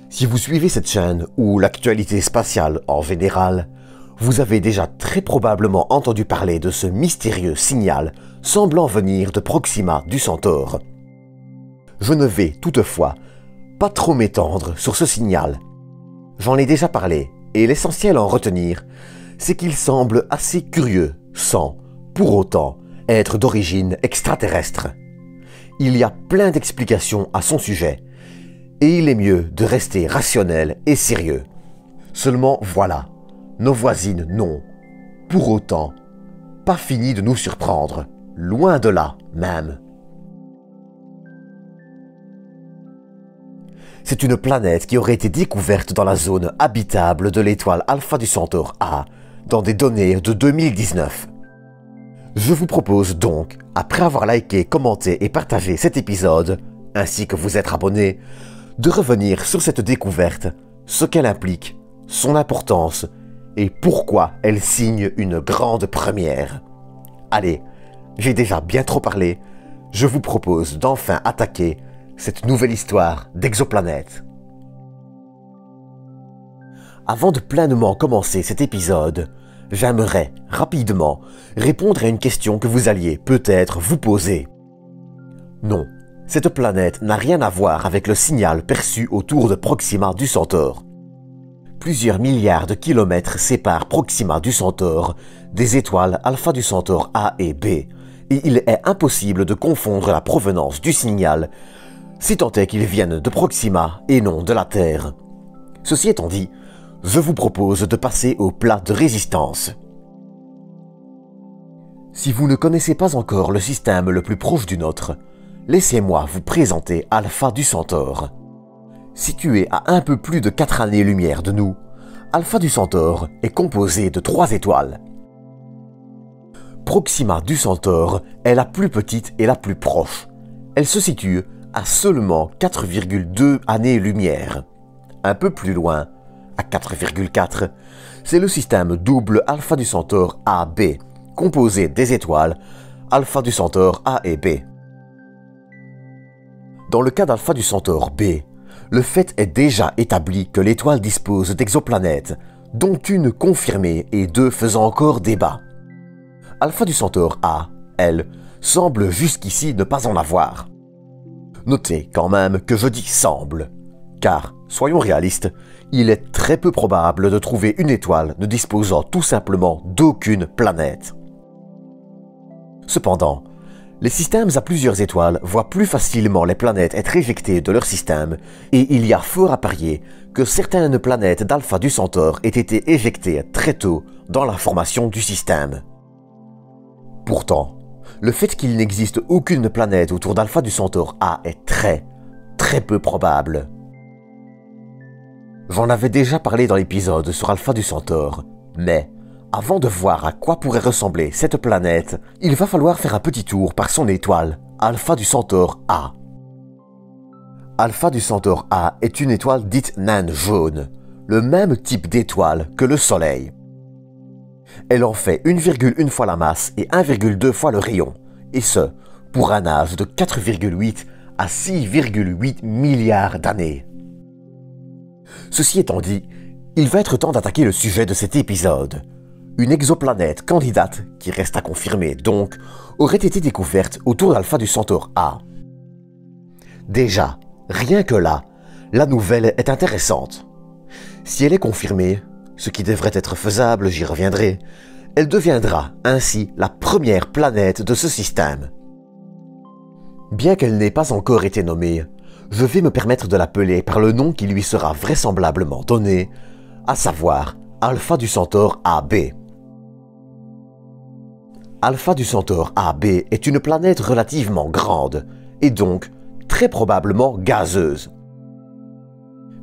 Si vous suivez cette chaîne ou l'actualité spatiale en général, vous avez déjà très probablement entendu parler de ce mystérieux signal semblant venir de Proxima du Centaure. Je ne vais toutefois pas trop m'étendre sur ce signal. J'en ai déjà parlé et l'essentiel à en retenir, c'est qu'il semble assez curieux sans, pour autant, être d'origine extraterrestre. Il y a plein d'explications à son sujet, et il est mieux de rester rationnel et sérieux. Seulement voilà, nos voisines n'ont, pour autant, pas fini de nous surprendre, loin de là même. C'est une planète qui aurait été découverte dans la zone habitable de l'étoile Alpha du Centaure A, dans des données de 2019. Je vous propose donc, après avoir liké, commenté et partagé cet épisode, ainsi que vous être abonné, de revenir sur cette découverte, ce qu'elle implique, son importance et pourquoi elle signe une grande première. Allez, j'ai déjà bien trop parlé, je vous propose d'enfin attaquer cette nouvelle histoire d'exoplanète. Avant de pleinement commencer cet épisode, j'aimerais rapidement répondre à une question que vous alliez peut-être vous poser. Non, cette planète n'a rien à voir avec le signal perçu autour de Proxima du Centaure. Plusieurs milliards de kilomètres séparent Proxima du Centaure des étoiles Alpha du Centaure A et B, et il est impossible de confondre la provenance du signal, si tant est qu'il vienne de Proxima et non de la Terre. Ceci étant dit, je vous propose de passer au plat de résistance. Si vous ne connaissez pas encore le système le plus proche du nôtre, laissez-moi vous présenter Alpha du Centaure. Situé à un peu plus de 4 années-lumière de nous, Alpha du Centaure est composé de 3 étoiles. Proxima du Centaure est la plus petite et la plus proche. Elle se situe à seulement 4,2 années-lumière. Un peu plus loin, à 4,4, c'est le système double Alpha du Centaure AB, composé des étoiles Alpha du Centaure A et B. Dans le cas d'Alpha du Centaure B, le fait est déjà établi que l'étoile dispose d'exoplanètes, dont une confirmée et 2 faisant encore débat. Alpha du Centaure A, elle, semble jusqu'ici ne pas en avoir. Notez quand même que je dis semble, car, soyons réalistes, il est très peu probable de trouver une étoile ne disposant tout simplement d'aucune planète. Cependant, les systèmes à plusieurs étoiles voient plus facilement les planètes être éjectées de leur système, et il y a fort à parier que certaines planètes d'Alpha du Centaure aient été éjectées très tôt dans la formation du système. Pourtant, le fait qu'il n'existe aucune planète autour d'Alpha du Centaure A est très peu probable. J'en avais déjà parlé dans l'épisode sur Alpha du Centaure, mais avant de voir à quoi pourrait ressembler cette planète, il va falloir faire un petit tour par son étoile, Alpha du Centaure A. Alpha du Centaure A est une étoile dite naine jaune, le même type d'étoile que le Soleil. Elle en fait 1,1 fois la masse et 1,2 fois le rayon, et ce, pour un âge de 4,8 à 6,8 milliards d'années. Ceci étant dit, il va être temps d'attaquer le sujet de cet épisode. Une exoplanète candidate, qui reste à confirmer donc, aurait été découverte autour d'Alpha du Centaure A. Déjà, rien que là, la nouvelle est intéressante. Si elle est confirmée, ce qui devrait être faisable, j'y reviendrai, elle deviendra ainsi la première planète de ce système. Bien qu'elle n'ait pas encore été nommée, je vais me permettre de l'appeler par le nom qui lui sera vraisemblablement donné, à savoir Alpha du Centaure AB. Alpha du Centaure AB est une planète relativement grande, et donc très probablement gazeuse.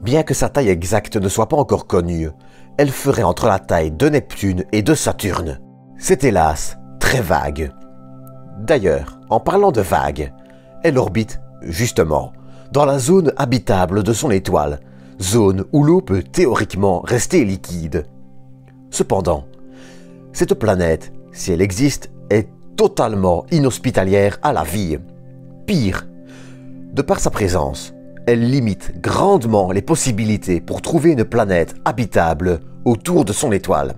Bien que sa taille exacte ne soit pas encore connue, elle ferait entre la taille de Neptune et de Saturne. C'est hélas très vague. D'ailleurs, en parlant de vague, elle orbite, justement, dans la zone habitable de son étoile, zone où l'eau peut théoriquement rester liquide. Cependant, cette planète, si elle existe, est totalement inhospitalière à la vie. Pire, de par sa présence, elle limite grandement les possibilités pour trouver une planète habitable autour de son étoile.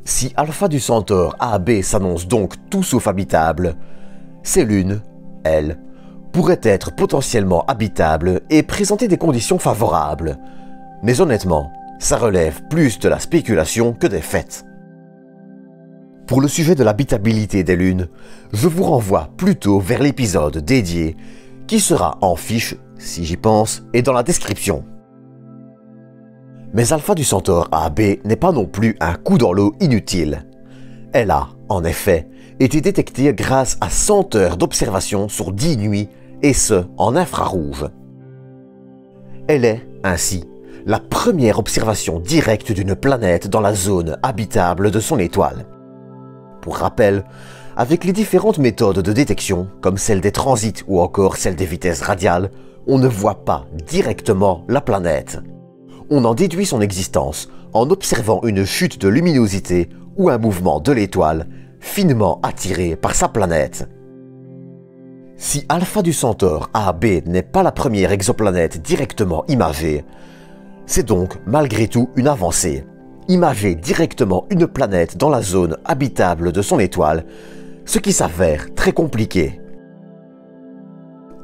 Si Alpha du Centaure AB s'annonce donc tout sauf habitable, ces lunes, elles, pourraient être potentiellement habitables et présenter des conditions favorables. Mais honnêtement, ça relève plus de la spéculation que des faits. Pour le sujet de l'habitabilité des lunes, je vous renvoie plutôt vers l'épisode dédié qui sera en fiche, si j'y pense, et dans la description. Mais Alpha du Centaure AB n'est pas non plus un coup dans l'eau inutile. Elle a, en effet, été détectée grâce à 100 heures d'observation sur 10 nuits, et ce, en infrarouge. Elle est, ainsi, la première observation directe d'une planète dans la zone habitable de son étoile. Pour rappel, avec les différentes méthodes de détection, comme celle des transits ou encore celle des vitesses radiales, on ne voit pas directement la planète. On en déduit son existence en observant une chute de luminosité ou un mouvement de l'étoile finement attiré par sa planète. Si Alpha du Centaure AB n'est pas la première exoplanète directement imagée, c'est donc malgré tout une avancée. Imager directement une planète dans la zone habitable de son étoile, ce qui s'avère très compliqué.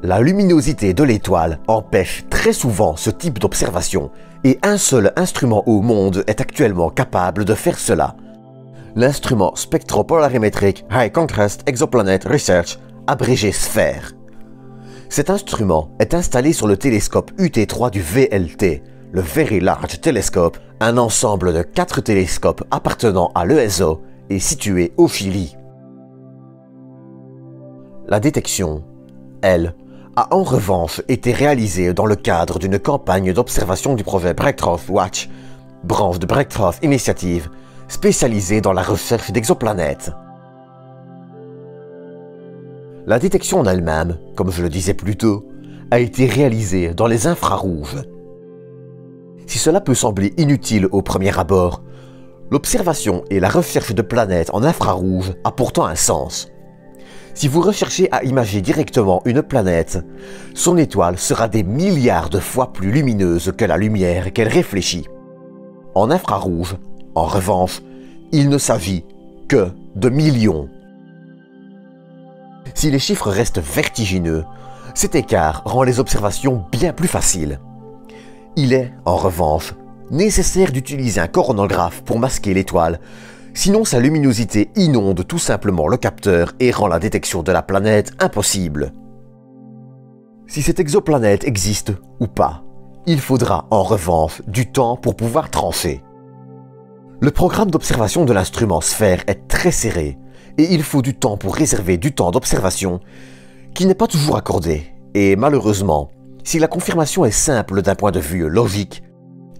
La luminosité de l'étoile empêche très souvent ce type d'observation et un seul instrument au monde est actuellement capable de faire cela. L'instrument spectropolarimétrique High Contrast Exoplanet Research, abrégé SPHERE. Cet instrument est installé sur le télescope UT3 du VLT, le Very Large Telescope, un ensemble de 4 télescopes appartenant à l'ESO et situé au Chili. La détection, elle, a en revanche été réalisée dans le cadre d'une campagne d'observation du projet Breakthrough Watch, branche de Breakthrough Initiative, spécialisée dans la recherche d'exoplanètes. La détection en elle-même, comme je le disais plus tôt, a été réalisée dans les infrarouges. Si cela peut sembler inutile au premier abord, l'observation et la recherche de planètes en infrarouge a pourtant un sens. Si vous recherchez à imager directement une planète, son étoile sera des milliards de fois plus lumineuse que la lumière qu'elle réfléchit. En infrarouge, en revanche, il ne s'agit que de millions. Si les chiffres restent vertigineux, cet écart rend les observations bien plus faciles. Il est, en revanche, nécessaire d'utiliser un coronographe pour masquer l'étoile, sinon sa luminosité inonde tout simplement le capteur et rend la détection de la planète impossible. Si cette exoplanète existe ou pas, il faudra en revanche du temps pour pouvoir trancher. Le programme d'observation de l'instrument SPHERE est très serré et il faut du temps pour réserver du temps d'observation qui n'est pas toujours accordé et malheureusement, si la confirmation est simple d'un point de vue logique,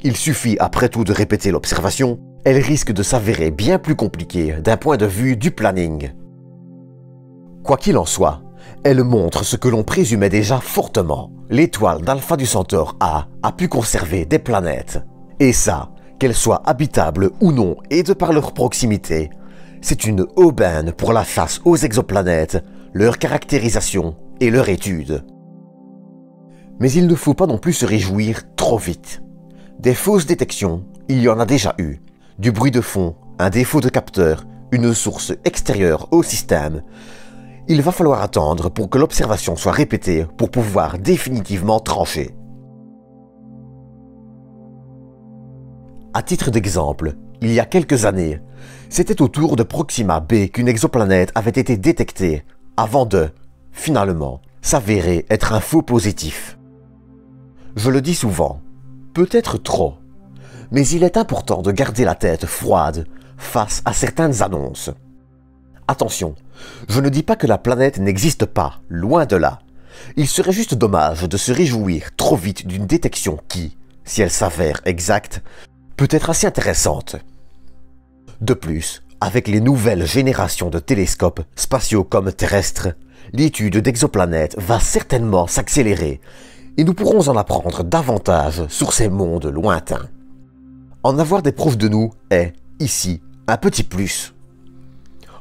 il suffit après tout de répéter l'observation, elle risque de s'avérer bien plus compliquée d'un point de vue du planning. Quoi qu'il en soit, elle montre ce que l'on présumait déjà fortement. L'étoile d'Alpha du Centaure A pu conserver des planètes. Et ça, qu'elles soient habitables ou non et de par leur proximité, c'est une aubaine pour la chasse aux exoplanètes, leur caractérisation et leur étude. Mais il ne faut pas non plus se réjouir trop vite. Des fausses détections, il y en a déjà eu. Du bruit de fond, un défaut de capteur, une source extérieure au système. Il va falloir attendre pour que l'observation soit répétée pour pouvoir définitivement trancher. À titre d'exemple, il y a quelques années, c'était autour de Proxima b qu'une exoplanète avait été détectée, avant de, finalement, s'avérer être un faux positif. Je le dis souvent, peut-être trop, mais il est important de garder la tête froide face à certaines annonces. Attention, je ne dis pas que la planète n'existe pas, loin de là. Il serait juste dommage de se réjouir trop vite d'une détection qui, si elle s'avère exacte, peut être assez intéressante. De plus, avec les nouvelles générations de télescopes spatiaux comme terrestres, l'étude d'exoplanètes va certainement s'accélérer et nous pourrons en apprendre davantage sur ces mondes lointains. En avoir des preuves de nous est, ici, un petit plus.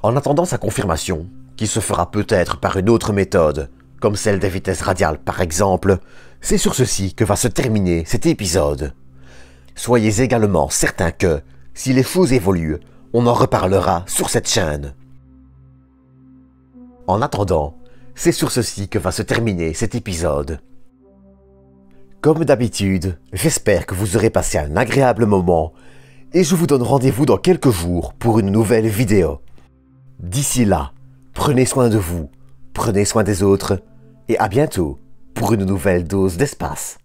En attendant sa confirmation, qui se fera peut-être par une autre méthode, comme celle des vitesses radiales par exemple, c'est sur ceci que va se terminer cet épisode. Soyez également certains que, si les choses évoluent, on en reparlera sur cette chaîne. En attendant, c'est sur ceci que va se terminer cet épisode. Comme d'habitude, j'espère que vous aurez passé un agréable moment et je vous donne rendez-vous dans quelques jours pour une nouvelle vidéo. D'ici là, prenez soin de vous, prenez soin des autres et à bientôt pour une nouvelle dose d'espace.